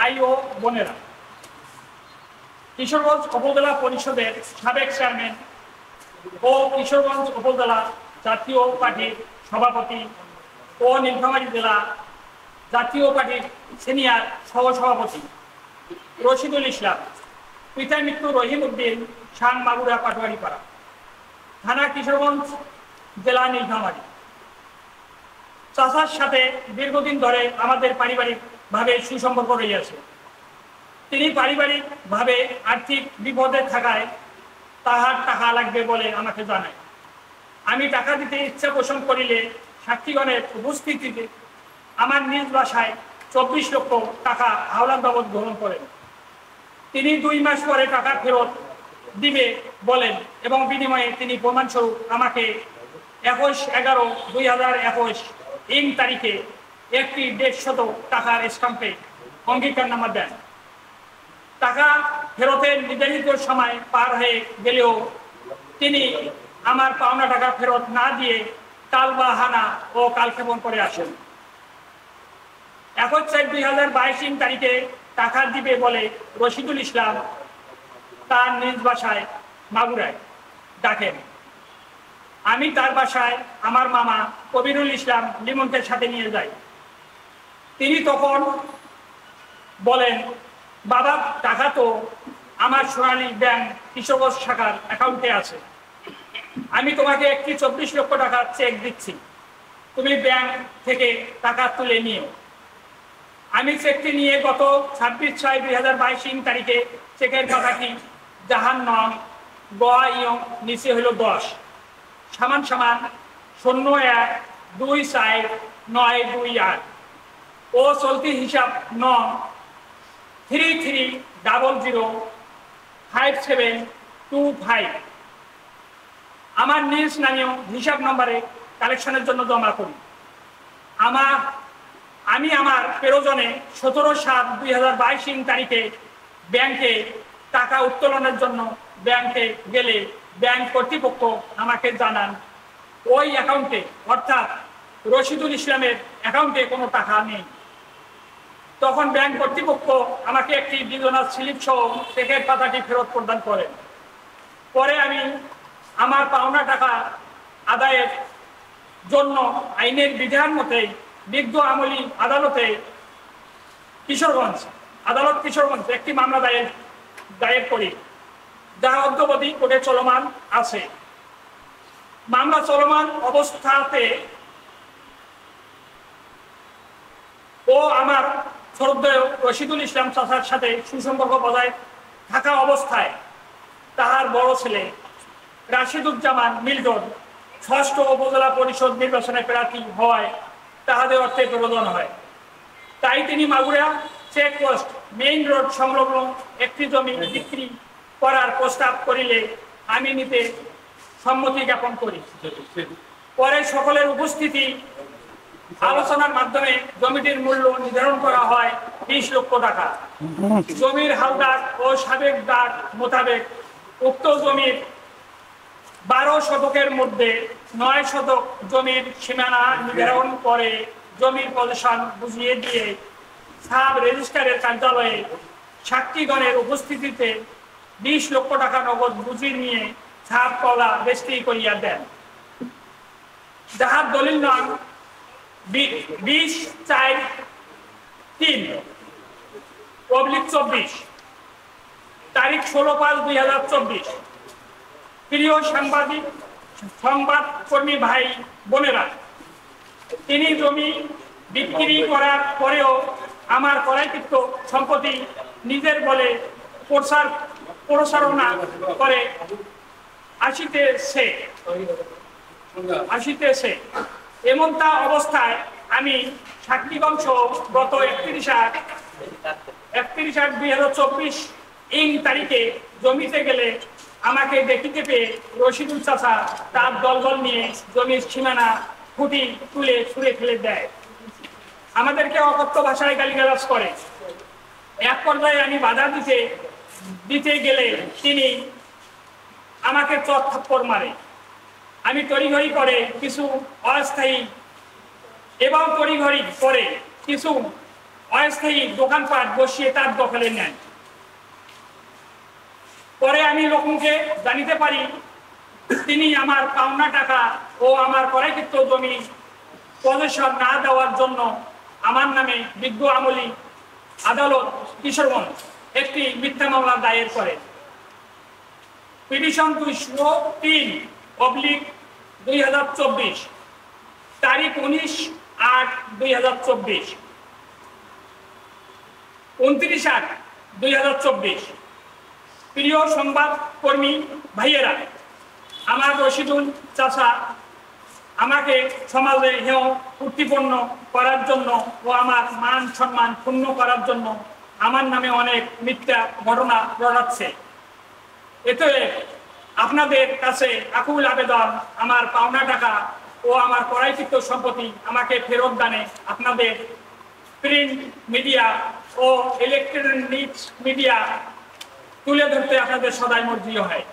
ভাই ও বোনেরা, কিশোরগঞ্জ উপজেলা পরিষদের সাবেক চেয়ারম্যান ও কিশোরগঞ্জ উপজেলা জাতীয় পার্টির সভাপতি ও নীলফামারী জেলা জাতীয় পার্টির সিনিয়র সহসভাপতি রশিদুল ইসলাম, পিতার মৃত্যু রহিম উদ্দিন, শান মাগুরা পাটোয়ারিপাড়া, থানা কিশোরগঞ্জ, জেলা নীলফামারী। চাচার সাথে দীর্ঘদিন ধরে আমাদের পারিবারিকভাবে সুসম্পর্ক রয়েছে। তিনি পারিবারিকভাবে আর্থিক বিপদে থাকায় তাহার টাকা লাগবে বলে আমাকে জানায়। আমি টাকা দিতে ইচ্ছা পোষণ করিলে সাক্ষীগণের উপস্থিতিতে আমার নিজ বাসায় 24 লক্ষ টাকা হাওলাত বাবদ গ্রহণ করেন। তিনি 2 মাস পরে টাকা ফেরত দিবে বলেন এবং বিনিময়ে তিনি প্রমাণস্বরূপ আমাকে 21/11/2021 তারিখে একটি 150 টাকার স্ট্যাম্পে অঙ্গীকারনামা দেন। টাকা ফেরতের নির্ধারিত সময় পার হয়ে গেলেও তিনি আমার পাওনা টাকা ফেরত না দিয়ে টালবাহানা ও কালক্ষেপণ করে আসেন। 21/4/2022 তারিখে টাকা দিবে বলে রশিদুল ইসলাম তার নিজ বাসায় মাগুরায় ডাকেন। আমি তার বাসায় আমার মামা কবিরুল ইসলাম লিমনকে সাথে নিয়ে যাই। তিনি তখন বলেন, বাবা, টাকা তো আমার সোনালী ব্যাংক কিশোরগঞ্জ শাখার অ্যাকাউন্টে আছে। আমি তোমাকে একটি 24 লক্ষ টাকার চেক দিচ্ছি, তুমি ব্যাংক থেকে টাকা তুলে নিও। আমি চেকটি নিয়ে গত 26/6/2022 তারিখে চেকের টাকাটি জাহান নং গোয়া ইয়ং নিচে হলো 10 সমান 0124928928 ও চলতি হিসাব নং 33005725 আমার নিজ নামীয় হিসাব নম্বরে কালেকশনের জন্য জমা করি। আমি আমার প্রয়োজনে 17/7/2022 তারিখে ব্যাংকে টাকা উত্তোলনের জন্য ব্যাংকে গেলে ব্যাংক কর্তৃপক্ষ আমাকে জানান ওই অ্যাকাউন্টে অর্থাৎ রশিদুল ইসলামের অ্যাকাউন্টে কোনো টাকা নেই। তখন ব্যাংক কর্তৃপক্ষ আমাকে একটি বিজনাস স্লিপ সহ চেকের পাতাটি ফেরত প্রদান করেন। পরে আমি আমার পাওনা টাকা আদায়ের জন্য আইনের বিধান মতে বিজ্ঞ আমলি আদালতে কিশোরগঞ্জ একটি মামলা দায়ের করি, যা অদ্যাবধি কোর্টে চলমান আছে। মামলা চলমান অবস্থাতে ও আমার শ্রদ্ধেয় রশিদুল ইসলাম চাচার সাথে সুসম্পর্ক বজায় থাকা অবস্থায় তাহার বড় ছেলে রাশিদুজ্জামান মিল্টন 6ষ্ঠ উপজেলা পরিষদ নির্বাচনে প্রার্থী হওয়ায় তাহাদের অর্থে প্রয়োজন হয়। তাই তিনি মাগুরা চেকপোস্ট মেইন রোড সংলগ্ন একটি জমি বিক্রি করার প্রস্তাব করিলে আমি নিতে সম্মতি জ্ঞাপন করি। পরে সকলের উপস্থিতি আলোচনার মাধ্যমে জমিটির মূল্য নির্ধারণ করা হয় 20 লক্ষ টাকা। জমির হালদার ও সাবেক দাগ মোতাবেক উক্ত জমির 12 শতকের মধ্যে 9 শতক জমির সীমানা নির্ধারণ করে জমির পজিশন বুঝিয়ে দিয়ে সাব রেজিস্ট্রারের কার্যালয়ে সাক্ষীগণের উপস্থিতিতে 20 লক্ষ টাকা নগদ বুঝিয়ে নিয়ে ছাপ কলা রেজিস্ট্রি করিয়া দেন। যাহার দলিল নং 20/4/3/24 তারিখ 16/5/2024। প্রিয় সংবাদকর্মী ভাই বোনেরা, তিনি জমি বিক্রি করার পরেও আমার ক্রয়কৃত সম্পত্তি নিজের বলে প্রসারণা করে আসিতেছে। এমনটা অবস্থায় আমি সাক্ষীগণ সহ গত 31/8/2024 তারিখে জমিতে গেলে আমাকে দেখিতে পেয়ে রশিদুল চাচা তার দলবল নিয়ে জমির সীমানা খুঁটি তুলে ছুঁড়ে ফেলে দেয়। আমাদেরকে অকথ্য ভাষায় গালিগালাজ করে। এক পর্যায়ে আমি বাধা দিতে গেলে তিনি আমাকে চট থাপ্পড় মারে। আমি তড়িঘড়ি করে কিছু অস্থায়ী এবং তড়িঘড়ি করে কিছু অস্থায়ী দোকানপাট বসিয়ে তার দখলে নেন। পরে আমি লোকমুখে জানিতে পারি তিনি আমার পাওনা টাকা ও আমার ক্রয়কৃত জমি পজিশন না দেওয়ার জন্য আমার নামে বিজ্ঞ আমলি আদালত কিশোরগঞ্জ একটি মিথ্যা মামলা দায়ের করে। পিটিশন 203/2024, তারিখ 19/8/2024, 29/8/2024। প্রিয় সংবাদ কর্মী ভাইয়েরা, আমার রশিদুল চাচা আমাকে সমাজে হেয় প্রতিপন্ন করার জন্য ও আমার মান সম্মান ক্ষুণ্ণ করার জন্য আমার নামে অনেক মিথ্যা ঘটনা রটাচ্ছে। এতে আপনাদের কাছে আকুল আবেদন, আমার পাওনা টাকা ও আমার ক্রয়কৃত সম্পত্তি আমাকে ফেরত দানে আপনাদের প্রিন্ট মিডিয়া ও ইলেকট্রনিক্স মিডিয়া তুলে ধরতে আপনাদের সদাই মর্জি হয়।